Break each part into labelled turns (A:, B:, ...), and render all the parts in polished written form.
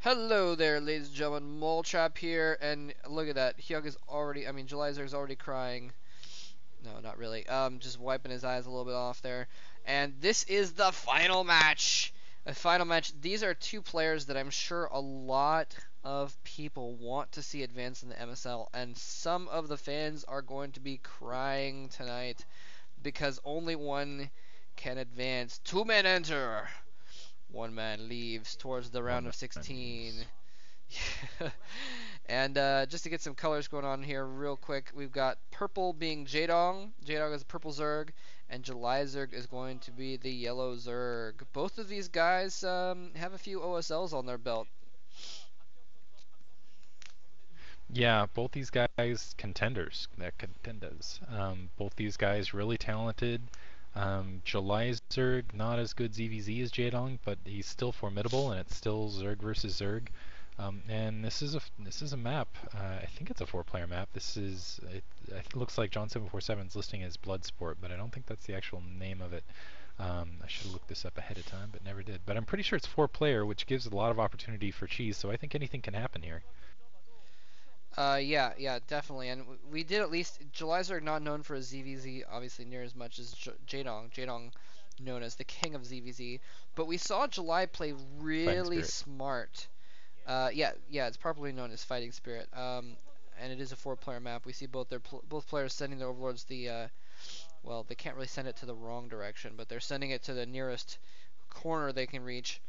A: Hello there, ladies and gentlemen. Moletrap here, and look at that. Hyuk is already, July Zerg is already crying. No, not really. Just wiping his eyes a little bit off there. And this is the final match. The final match. These are two players that I'm sure a lot of people want to see advance in the MSL, and some of the fans are going to be crying tonight because only one can advance. Two men enter. One man leaves towards the round
B: One
A: of
B: man
A: 16.
B: leaves.
A: And just to get some colors going on here real quick, we've got purple being Jaedong. Jaedong is purple Zerg, and July Zerg is going to be the yellow Zerg. Both of these guys have a few OSLs on their belt.
B: Yeah, both these guys contenders. They're contenders. Both these guys really talented. July Zerg not as good ZVZ as Jaedong, but he's still formidable, and it's still Zerg versus Zerg. And this is a map. I think it's a four-player map. It looks like John747 is listing as Bloodspot, but I don't think that's the actual name of it. I should have looked this up ahead of time, but never did. But I'm pretty sure it's four-player, which gives a lot of opportunity for cheese. So I think anything can happen here.
A: Yeah, definitely. And we did at least. July Zerg not known for his ZVZ, obviously near as much as Jaedong. Jaedong known as the king of ZVZ. But we saw July play
B: Fighting
A: really
B: Spirit.
A: smart. Yeah, it's properly known as Fighting Spirit. And it is a four-player map. We see both players sending their overlords well, they can't really send it to the wrong direction, but they're sending it to the nearest corner they can reach.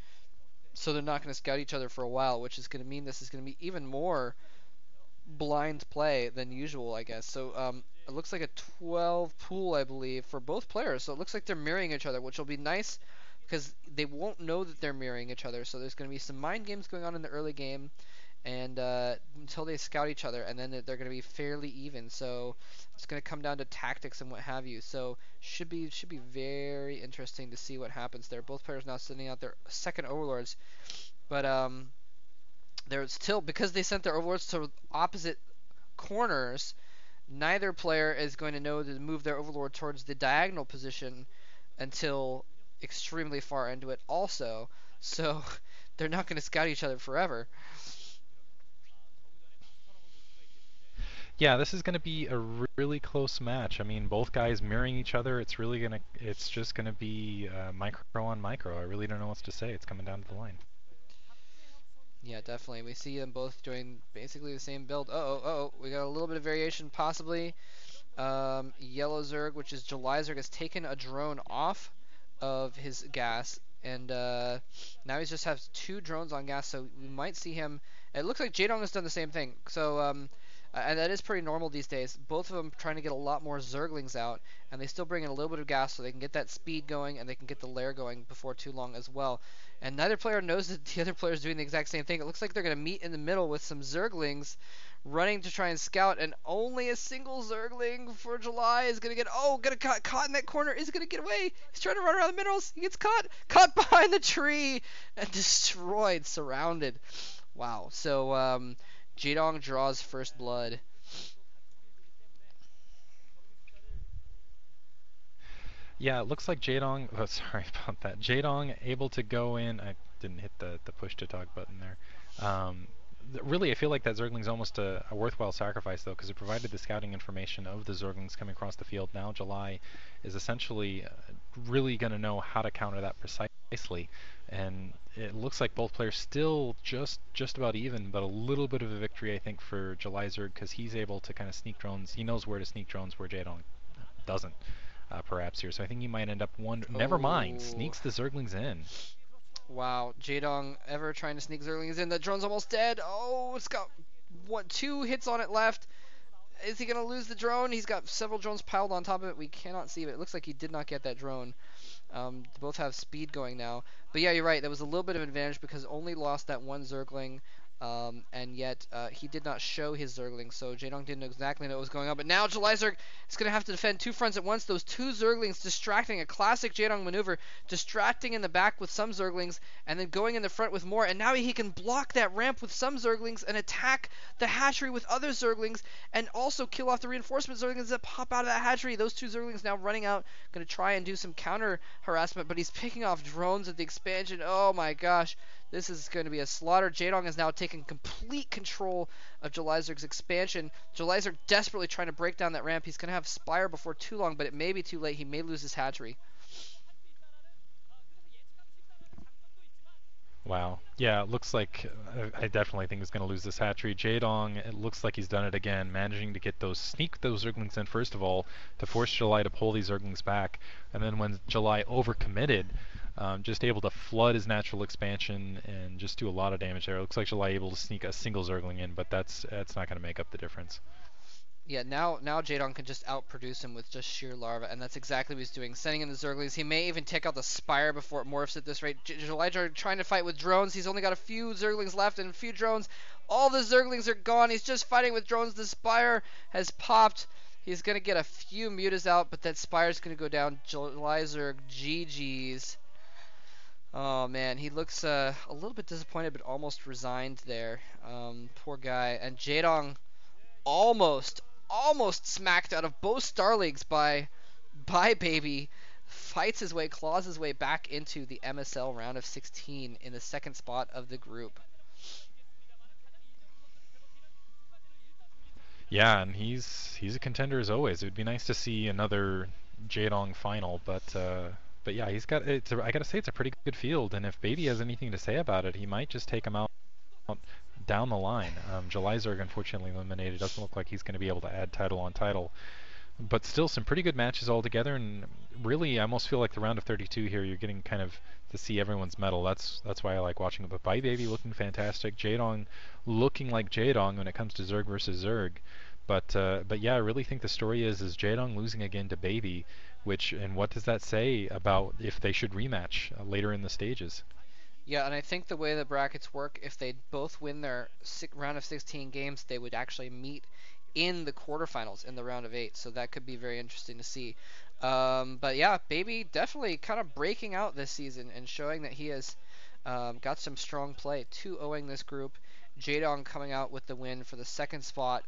A: So they're not going to scout each other for a while, which is going to mean this is going to be even more blind play than usual, I guess. So it looks like a 12 pool, I believe, for both players. So it looks like they're mirroring each other, which will be nice because they won't know that they're mirroring each other. So there's going to be some mind games going on in the early game, and until they scout each other, and then they're going to be fairly even. So it's going to come down to tactics and what have you. So should be very interesting to see what happens there. Both players now sending out their second overlords, but they're still, because they sent their overlords to opposite corners. Neither player is going to know to move their overlord towards the diagonal position until extremely far into it also. So they're not going to scout each other forever.
B: Yeah, this is going to be a really close match. I mean, both guys mirroring each other. It's just gonna be micro on micro. I really don't know what to say. It's coming down to the line.
A: Yeah, definitely. We see them both doing basically the same build. Uh-oh. We got a little bit of variation possibly. Yellow Zerg, which is July Zerg, has taken a drone off of his gas, and now he just has two drones on gas, so we might see him. It looks like Jaedong has done the same thing, so and that is pretty normal these days. Both of them trying to get a lot more Zerglings out, and they still bring in a little bit of gas so they can get that speed going and they can get the lair going before too long as well. And neither player knows that the other player is doing the exact same thing. It looks like they're going to meet in the middle with some Zerglings running to try and scout, and only a single Zergling for July is going to get, caught in that corner, is going to get away. He's trying to run around the minerals. He gets caught behind the tree, and destroyed, surrounded. Wow. So, Jaedong draws first blood.
B: Yeah, it looks like Jaedong. Oh, sorry about that. Jaedong able to go in. I didn't hit the push to talk button there. Really, I feel like that Zergling's almost a worthwhile sacrifice though, because it provided the scouting information of the Zerglings coming across the field. Now July is essentially really going to know how to counter that precisely, and it looks like both players still just about even, but a little bit of a victory I think for July Zerg because he's able to kind of sneak drones. He knows where to sneak drones where Jaedong doesn't. Perhaps here. So I think he might end up one. Never mind.
A: Oh,
B: Sneaks the Zerglings in.
A: wow. Jaedong ever trying to sneak Zerglings in. That drone's almost dead. Oh, it's got two hits on it left. Is he going to lose the drone? He's got several drones piled on top of it. We cannot see it. It looks like he did not get that drone. Both have speed going now. But yeah, you're right. There was a little bit of advantage because only lost that one Zergling. And yet he did not show his Zergling, so Jaedong didn't exactly know what was going on. But now July Zerg is going to have to defend two fronts at once. Those two Zerglings distracting, a classic Jaedong maneuver, distracting in the back with some Zerglings, and then going in the front with more. And now he can block that ramp with some Zerglings and attack the hatchery with other Zerglings, and also kill off the reinforcement Zerglings that pop out of that hatchery. Those two Zerglings now running out, going to try and do some counter harassment, but he's picking off drones at the expansion. Oh my gosh. This is going to be a slaughter. Jaedong has now taken complete control of Jelizer's expansion. Jelizer desperately trying to break down that ramp. He's going to have Spire before too long, but it may be too late. He may lose his hatchery.
B: Wow. Yeah, it looks like I definitely think he's going to lose this hatchery. Jaedong, it looks like he's done it again, managing to get sneak those Zerglings in first of all to force July to pull these Zerglings back, and then when July overcommitted, just able to flood his natural expansion and just do a lot of damage there. It looks like July able to sneak a single Zergling in, but that's not going to make up the difference.
A: Yeah, now Jaedong can just outproduce him with just sheer larva, and that's exactly what he's doing. Sending in the Zerglings. He may even take out the Spire before it morphs at this rate. Elijah trying to fight with drones. He's only got a few Zerglings left and a few drones. All the Zerglings are gone. He's just fighting with drones. The Spire has popped. He's going to get a few mutas out, but that Spire's going to go down. Zerg GG's. Oh man, he looks a little bit disappointed, but almost resigned there. Poor guy. And Jaedong almost smacked out of both Starlings by Baby. Fights his way, claws his way back into the MSL round of 16 in the second spot of the group.
B: Yeah, and he's a contender as always. It would be nice to see another Jaedong final, but yeah, I gotta say it's a pretty good field, and if Baby has anything to say about it, he might just take him out down the line. Jelizerg unfortunately eliminated. Doesn't look like he's going to be able to add title on title, but still some pretty good matches all together. And really, I almost feel like the round of 32 here, you're getting kind of to see everyone's mettle. That's why I like watching it. But Bye Baby looking fantastic. Jaedong looking like Jaedong when it comes to Zerg versus Zerg. But yeah, I really think the story is Jaedong losing again to Baby, and what does that say about if they should rematch later in the stages?
A: Yeah, and I think the way the brackets work, if they both win their round of 16 games, they would actually meet in the quarterfinals in the round of 8. So that could be very interesting to see. But yeah, Baby definitely kind of breaking out this season and showing that he has got some strong play. 2-0ing this group. Jaedong coming out with the win for the second spot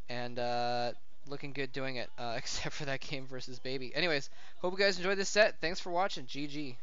A: and looking good doing it, except for that game versus Baby. Anyways, hope you guys enjoyed this set. Thanks for watching. GG.